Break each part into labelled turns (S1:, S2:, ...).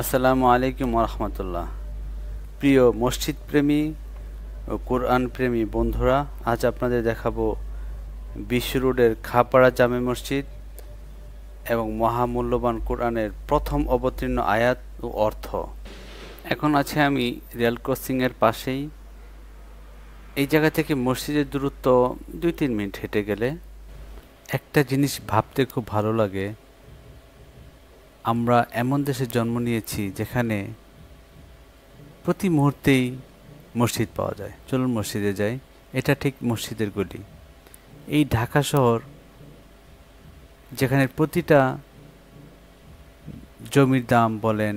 S1: আসসালামু আলাইকুম রহমতুল্লাহ। প্রিয় মসজিদ প্রেমী ও কোরআন প্রেমী বন্ধুরা, আজ আপনাদের দেখাবো বিশ্ব রোডের খাপাড়া জামে মসজিদ এবং মহামূল্যবান কোরআনের প্রথম অবতীর্ণ আয়াত ও অর্থ। এখন আছে আমি রেল ক্রসিংয়ের পাশেই। এই জায়গা থেকে মসজিদের দূরত্ব 2-3 মিনিট হেঁটে গেলে। একটা জিনিস ভাবতে খুব ভালো লাগে, আমরা এমন দেশে জন্ম নিয়েছি যেখানে প্রতি মুহূর্তেই মসজিদ পাওয়া যায়। চলুন মসজিদে যাই। এটা ঠিক মসজিদের গলি। এই ঢাকা শহর, যেখানে প্রতিটা জমির দাম বলেন,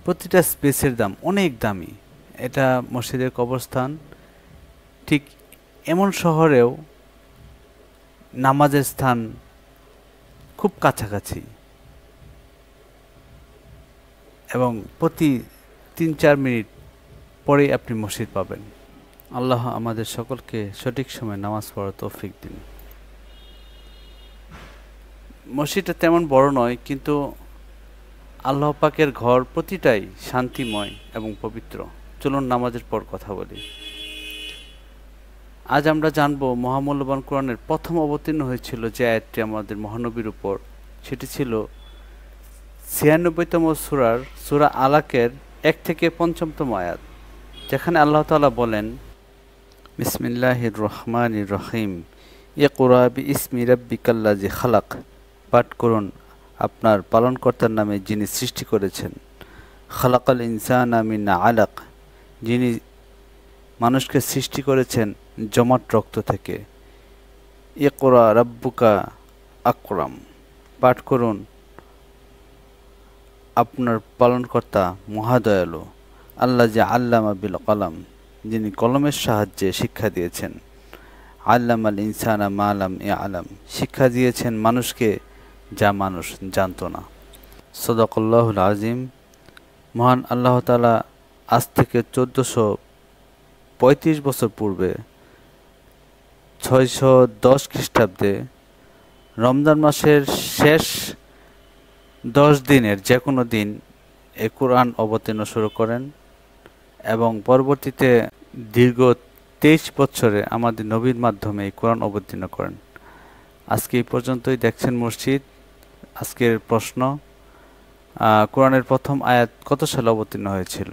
S1: প্রতিটা স্পেসের দাম অনেক দামি, এটা মসজিদের কবরস্থান। ঠিক এমন শহরেও নামাজের স্থান খুব কাছাকাছি এবং প্রতি 3-4 মিনিট পরেই আপনি মসজিদ পাবেন। আল্লাহ আমাদের সকলকে সঠিক সময়ে নামাজ পড়ার তৌফিক দিন। মসজিদটা তেমন বড় নয়, কিন্তু আল্লাহ পাকের ঘর প্রতিটাই শান্তিময় এবং পবিত্র। চলুন নামাজের পর কথা বলি। আজ আমরা জানব মহামূল্যবান কোরআনের প্রথম অবতীর্ণ হয়েছিল যে আয়াতটি আমাদের মহানবীর উপর, সেটি ছিল 96তম সূরা আলাকের 1 থেকে 5তম আয়াত, যেখানে আল্লাহ তাআলা বলেন, বিসমিল্লাহির রহমানির রহিম, ইকরা বিইসমি রাব্বিকাল্লাযী খালাক। পাঠ করুন আপনার পালনকর্তার নামে যিনি সৃষ্টি করেছেন। খালাকাল ইনসানা মিন আলাক, যিনি মানুষকে সৃষ্টি করেছেন জমাট রক্ত থেকে। ইকরা রাব্বুকা আকরাম। পাঠ করুন আপনার পালনকর্তা মহাদয়ালু। আল্লাযী আল্লামা বিল কলম, যিনি কলমের সাহায্যে শিক্ষা দিয়েছেন। আল্লামাল ইনসানা মা লাম ইয়ালাম, শিক্ষা দিয়েছেন মানুষকে যা মানুষ জানত না। সদাকাল্লাহুল আযীম। মহান আল্লাহ তাআলা আজ থেকে 1435 বছর পূর্বে 610 খ্রিস্টাব্দে রমজান মাসের শেষ 10 দিনের যে কোনো দিন এই কোরআন অবতীর্ণ শুরু করেন এবং পরবর্তীতে দীর্ঘ 23 বছরে আমাদের নবীর মাধ্যমে এই কোরআন অবতীর্ণ করেন। আজকে এই পর্যন্তই দেখছেন মসজিদ। আজকের প্রশ্ন, কোরআনের প্রথম আয়াত কত সালে অবতীর্ণ হয়েছিল?